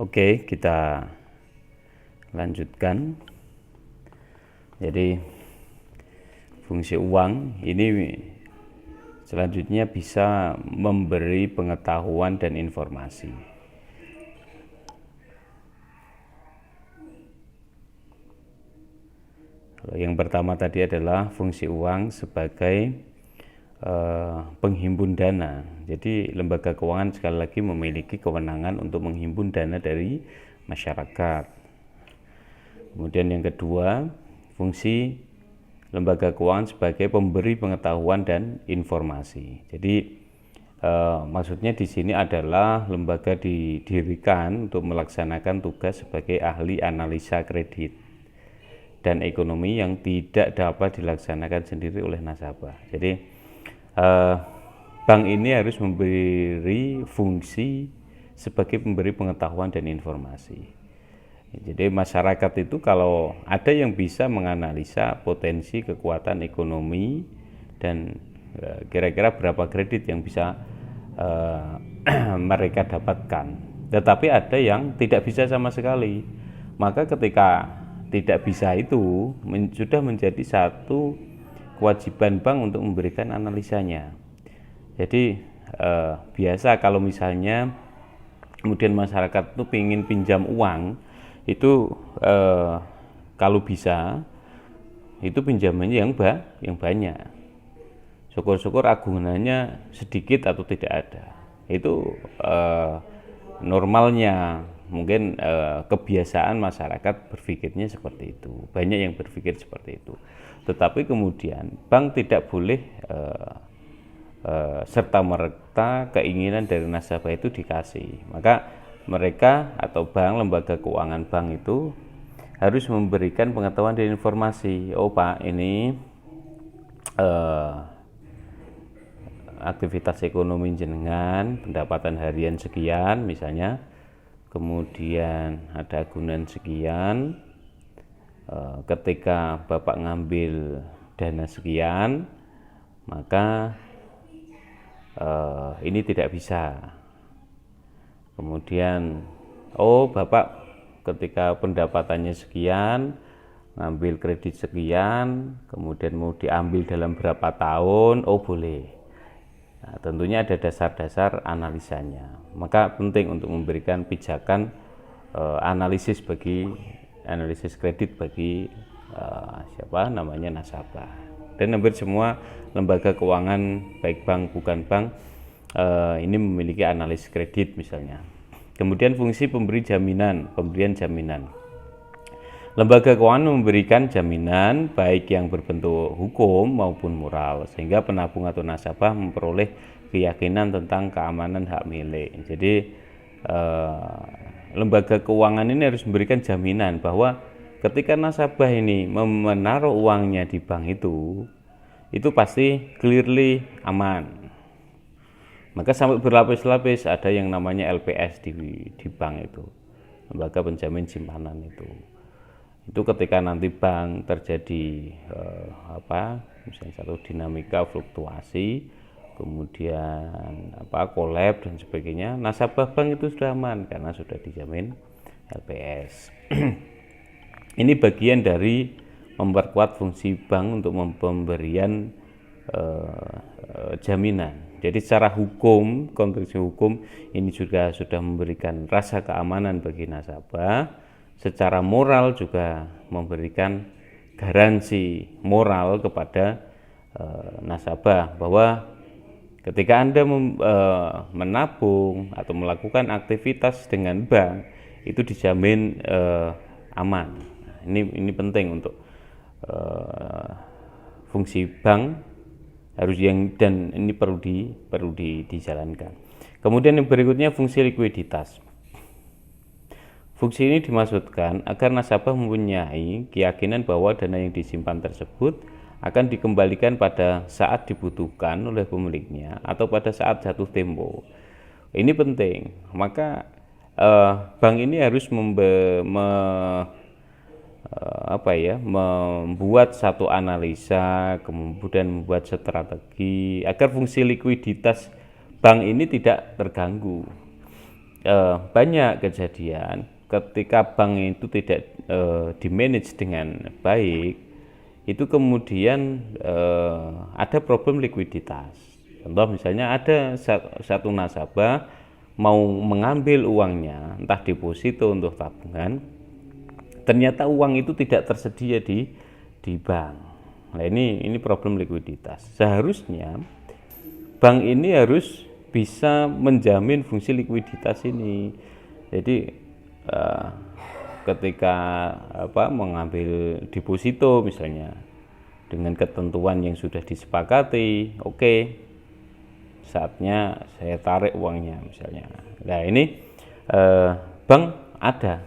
Oke, kita lanjutkan. Jadi fungsi uang ini selanjutnya bisa memberi pengetahuan dan informasi. Yang pertama tadi adalah fungsi uang sebagai penghimpun dana. Jadi lembaga keuangan sekali lagi memiliki kewenangan untuk menghimpun dana dari masyarakat. Kemudian yang kedua, fungsi lembaga keuangan sebagai pemberi pengetahuan dan informasi. Jadi maksudnya di sini adalah lembaga didirikan untuk melaksanakan tugas sebagai ahli analisa kredit dan ekonomi yang tidak dapat dilaksanakan sendiri oleh nasabah. Jadi bank ini harus memberi fungsi sebagai pemberi pengetahuan dan informasi. Jadi masyarakat itu kalau ada yang bisa menganalisa potensi kekuatan ekonomi dan kira-kira berapa kredit yang bisa mereka dapatkan. Tetapi ada yang tidak bisa sama sekali. Maka ketika tidak bisa itu sudah menjadi satu kewajiban bank untuk memberikan analisanya. Jadi biasa kalau misalnya kemudian masyarakat itu ingin pinjam uang, itu kalau bisa itu pinjamannya yang banyak. Syukur-syukur agunannya sedikit atau tidak ada. Itu normalnya mungkin kebiasaan masyarakat berpikirnya seperti itu. Banyak yang berpikir seperti itu. Tetapi kemudian bank tidak boleh serta-merta keinginan dari nasabah itu dikasih. Maka mereka atau bank, lembaga keuangan bank itu harus memberikan pengetahuan dan informasi. Oh Pak, ini aktivitas ekonomi jenengan, pendapatan harian sekian misalnya, kemudian ada agunan sekian, ketika Bapak ngambil dana sekian, maka ini tidak bisa. Kemudian Bapak ketika pendapatannya sekian, ngambil kredit sekian, kemudian mau diambil dalam berapa tahun, boleh. Nah, tentunya ada dasar-dasar analisanya. Maka penting untuk memberikan pijakan analisis kredit bagi nasabah. Dan hampir semua lembaga keuangan baik bank bukan bank ini memiliki analisis kredit misalnya. Kemudian fungsi pemberian jaminan. Lembaga keuangan memberikan jaminan baik yang berbentuk hukum maupun moral sehingga penabung atau nasabah memperoleh keyakinan tentang keamanan hak milik. Jadi lembaga keuangan ini harus memberikan jaminan bahwa ketika nasabah ini menaruh uangnya di bank itu pasti clearly aman. Maka sampai berlapis-lapis ada yang namanya LPS di bank itu, lembaga penjamin simpanan itu. Itu ketika nanti bank terjadi misalnya satu dinamika fluktuasi, kemudian kolab dan sebagainya, nasabah bank itu sudah aman karena sudah dijamin LPS. Ini bagian dari memperkuat fungsi bank untuk pemberian jaminan. Jadi secara hukum, konstruksi hukum ini juga sudah memberikan rasa keamanan bagi nasabah. Secara moral juga memberikan garansi moral kepada nasabah bahwa ketika Anda menabung atau melakukan aktivitas dengan bank itu dijamin aman. Ini penting untuk fungsi bank dan ini perlu dijalankan. Kemudian yang berikutnya fungsi likuiditas. Fungsi ini dimaksudkan agar nasabah mempunyai keyakinan bahwa dana yang disimpan tersebut akan dikembalikan pada saat dibutuhkan oleh pemiliknya atau pada saat jatuh tempo. Ini penting. Maka bank ini harus membuat satu analisa, kemudian membuat strategi agar fungsi likuiditas bank ini tidak terganggu. banyak kejadian ketika bank itu tidak dimanage dengan baik, itu kemudian ada problem likuiditas. Contoh misalnya ada satu nasabah mau mengambil uangnya, entah deposito untuk tabungan, ternyata uang itu tidak tersedia di bank. Nah ini problem likuiditas. Seharusnya bank ini harus bisa menjamin fungsi likuiditas ini. Jadi ketika mengambil deposito misalnya dengan ketentuan yang sudah disepakati, oke, saatnya saya tarik uangnya misalnya. Nah ini bank ada